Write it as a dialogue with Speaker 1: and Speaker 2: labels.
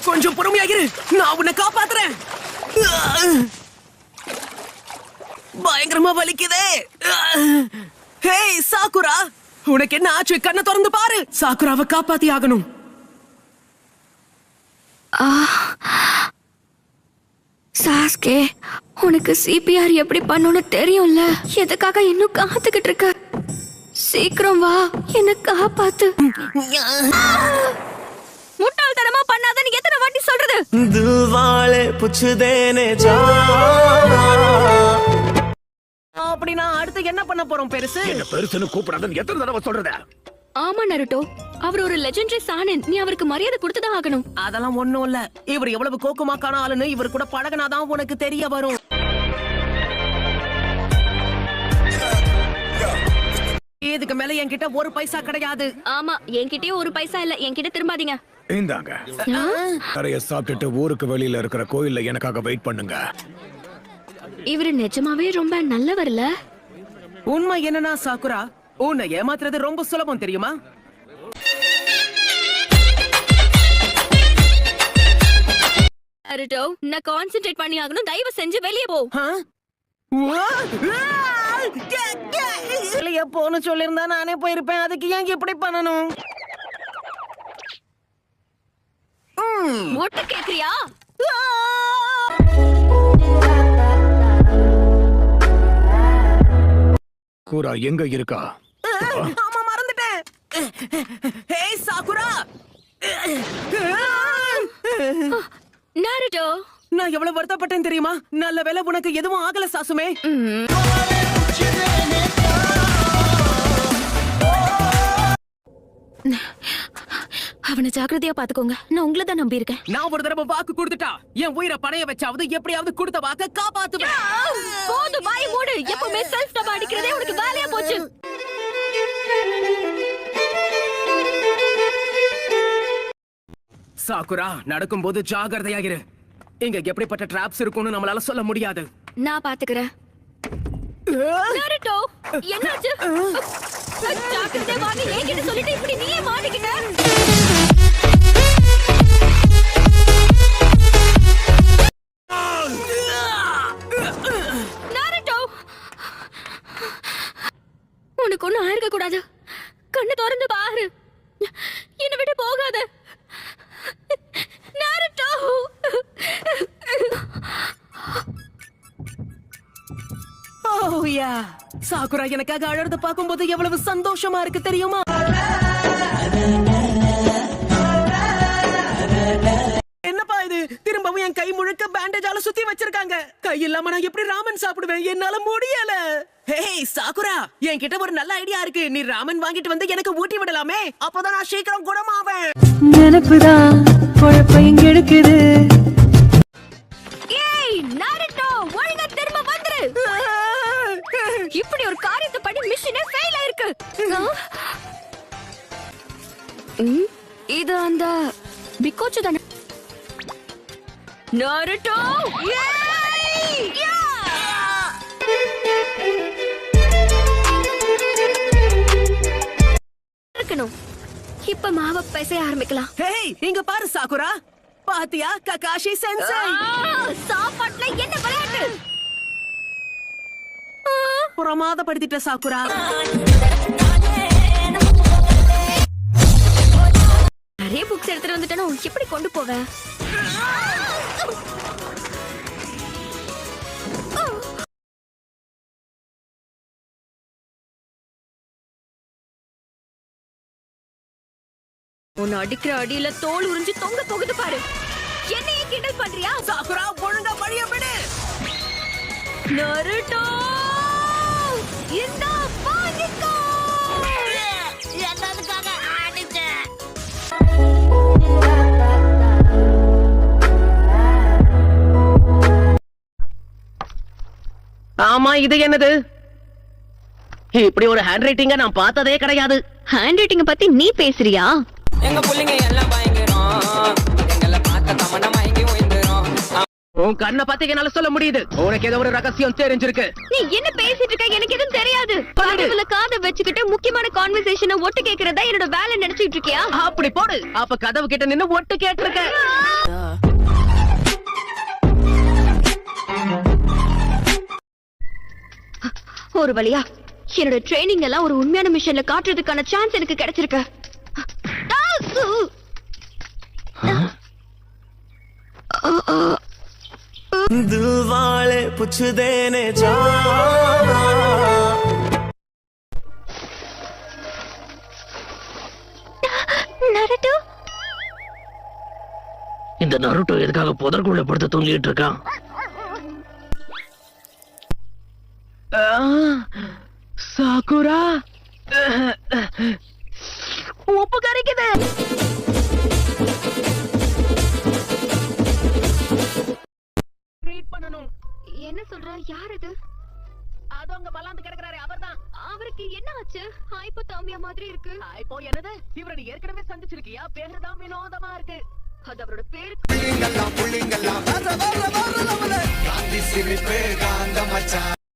Speaker 1: கொஞ்சம் பொறுமையாகிரு, நான் உன்னை காப்பாத்துறேன். பயங்கரமா வலிக்குதே. ஹேய் சாக்குரா, உனக்கு என்ன ஆச்சு? கண்ணை திறந்து பாரு. சாக்குராவை காப்பாத்தி ஆகணும்.
Speaker 2: சாஸ்கே, உனக்கு சிபிஆர் எப்படி பண்ணணும்னு தெரியும்ல. எதுக்காக இன்னும் காத்துக்கிட்டு இருக்க? சீக்கிரம் வா, என்ன காப்பாத்து. முட்டாள்தனமா பண்ணாதன்னு எத்தனை வாட்டி சொல்றது?
Speaker 3: தில்வாலே புச்சுதேனே ஜா.
Speaker 1: அப்படினா அடுத்து என்ன பண்ண போறோம் பெருசு?
Speaker 4: என்ன பெருசுன்னு கூப்பிடாதன்னு எத்தனை தடவை சொல்றது?
Speaker 2: ஆமா நருட்டோ, அவர் ஒரு லெஜெண்டரி சானன். நீ அவருக்கு மரியாதை கொடுத்துதான் ஆகணும்.
Speaker 1: அதெல்லாம் ஒண்ணும் இல்ல. இவர் எவ்வளவு கோக்குமாக்கான ஆளுன்னு இவர் கூட பழகினாதான் உனக்கு தெரிய வரும். இதுக்கு மேல என்கிட்ட ஒரு பைசா கிடையாது.
Speaker 2: ஆமா, என்கிட்டயும் ஒரு பைசா இல்ல. என்கிட்ட திரும்பாதீங்க.
Speaker 4: இந்தாங்க, நிறைய சாப்பிட்டுட்டு ஊருக்கு வெளியில இருக்கிற கோயில்ல எனக்காக வெயிட் பண்ணுங்க.
Speaker 2: இவரு நிஜமாவே ரொம்ப நல்லவர்ல.
Speaker 1: உண்மை என்னன்னா சாக்குரா, உன்னை ஏமாத்துறது ரொம்ப சுலபம் தெரியுமா?
Speaker 2: நருட்டோ, நான் கான்சென்ட்ரேட் பண்ணி ஆகணும். தயவு செஞ்சு வெளியே போ.
Speaker 1: எப்போன்னு சொல்லிருந்தா நானே போயிருப்பேன். அதுக்கு ஏன் இப்படி பண்ணணும்?
Speaker 2: மொட்டை கேக்குறியா?
Speaker 4: கூரா எங்க இருக்கா?
Speaker 1: ஆமா, மறந்துட்டேன். ஹேய் சாக்குரா,
Speaker 2: நருட்டோ,
Speaker 1: நான் எவ்வளவு வருத்தப்பட்டேன் தெரியுமா? நல்ல வேளை உனக்கு எதுவும் ஆகல சாசுமே.
Speaker 2: அவனை ஜாக்கிரதையா பாத்துக்கோங்க. நான் உங்களை தான் நம்பி இருக்கேன்.
Speaker 1: நான் ஒரு தடவை வாக்கு கொடுத்துட்டா என் உயிரை பணைய வச்சாவது எப்படியாவது கொடுத்த வாக்க காப்பாத்துவேன்.
Speaker 2: போது, வாய் மூடு. எப்பவுமே செல்ஃப் டபா அடிக்கிறதே உனக்கு வேலையா போச்சு.
Speaker 1: சாக்குரா, நடக்கும்போது ஜாகிரதையாகிரு. இங்க எப்படிப்பட்ட டிராப்ஸ் இருக்கும்னு நம்மளால சொல்ல முடியாது.
Speaker 2: நான் பாத்துக்கிறேன். நருட்டோ, என்னாச்சு? ஜாக்கிரதை வாங்க ஏங்கிட்ட சொல்லிட்டு இப்படி நீயே மாட்டிக்கிட்ட. நருட்டோ, உனக்கு ஒண்ணும் ஆயிருக்க கூடாது. கண்ணு திறந்து பாரு. என்னை விட்டு போகாத நருட்டோ.
Speaker 1: ஓ யா, சாக்குரா எனக்காக அழறத பாக்கும்போது எவ்வளவு சந்தோஷமா இருக்கு தெரியுமா? என்னப்பா இது? திரும்பவும் என் கை முழுக்க பேண்டேஜால சுத்தி வச்சிருக்காங்க. கை இல்லாம நான் எப்படி ராமன் சாப்பிடுவேன்? என்னால முடியல. ஹேய் சாக்குரா, என்கிட்ட ஒரு நல்ல ஐடியா இருக்கு. நீ ராமன் வாங்கிட்டு வந்து எனக்கு ஊட்டி விடலாமே. அப்பதான் நான் சீக்கிரம் குணமாவேன்.
Speaker 5: நினைப்புதான் குழப்பம் எடுக்குது.
Speaker 2: ஏய் நருட்டோ, ஒழுங்கா திரும்ப வந்துரு. இப்படி ஒரு காரியத்தை பண்ணி மிஷனே ஃபெயில் ஆயிருக்கு. இது அந்த பிக்கோச்சு தானே? நருட்டோ, இருக்கணும். இப்ப மாவை பேச ஆரம்பிக்கலாம்.
Speaker 1: ஹேய், இங்க பாரு சாக்குரா. பாத்தியா ககாஷி சென்சை?
Speaker 2: சாப்பாட்டுல என்ன விளையாட்டு?
Speaker 1: பிரமாதப்படுத்திட்ட சாக்குரா.
Speaker 2: நிறைய புக்ஸ் எடுத்துட்டு வந்துட்டேனோ, எப்படி கொண்டு போவேன்? உன்னை அடிக்கிற அடியில தோல் உறிஞ்சு தொங்க போகுது பாரு. என்னையே கிண்டல் பண்றியா?
Speaker 1: சாக்குரா, ஒழுங்கா வழிய விடு.
Speaker 2: நருட்டோ, இந்த பானிக்கோ.
Speaker 6: என்னதுக்காக ஆடிச்ச?
Speaker 1: ஆமா, இது என்னது? இப்படி ஒரு ஹேண்ட் ரைட்டிங்க நான் பார்த்ததே கிடையாது.
Speaker 2: ஹேண்ட் ரைட்டிங்க பத்தி நீ பேசுறியா?
Speaker 7: எங்க புள்ளைங்க எல்லாம் பயங்கரம். எங்களை பார்த்த தமண்டம் வாங்கி ஓய்ந்துரும்.
Speaker 1: உன் கண்ணை பத்தி என்னால சொல்ல முடியுது. உனக்கு ஏதோ ஒரு ரகசியம் தெரிஞ்சிருக்கு.
Speaker 2: நீ என்ன பேசிட்டு இருக்க? எனக்கு எதுவும் தெரியாது. காதுல காதை வச்சுக்கிட்டு முக்கியமான கான்வர்சேஷனை ஒட்டு கேக்குறதா என்னோட வேலை நினைச்சிட்டு இருக்கியா?
Speaker 1: அப்படி போடு. அப்ப கதவு கிட்ட நின்னு ஒட்டு கேட்டிருக்க.
Speaker 2: ஒரு வழியா என்னோட ட்ரைனிங் எல்லாம் ஒரு உண்மையான மிஷன்ல காட்டுறதுக்கான சான்ஸ் எனக்கு கிடைச்சிருக்கு.
Speaker 3: दिल वाले पुछदे ने जा
Speaker 2: நருட்டோ,
Speaker 6: இந்த நருட்டோ எதுக்காக புதற்குள்ள படுத்து தூங்கிட்டு இருக்கான்?
Speaker 1: சாக்குரா, உப்பு கரைக்குது. ட்ரீட் பண்ணனும்.
Speaker 2: என்ன சொல்ற? யார் இது?
Speaker 1: அது அங்க பலாந்து கிடக்குறாரு, அவர்தான்.
Speaker 2: அவருக்கு என்ன ஆச்சு? ஹைப்போதர்மியா மாதிரி இருக்கு.
Speaker 1: இப்போ என்னது? இவரை நீ ஏற்கனவே சந்திச்சிருக்கியா? பேரு தான் வினோதமா இருக்கு.
Speaker 2: அது அவரோட பேரு.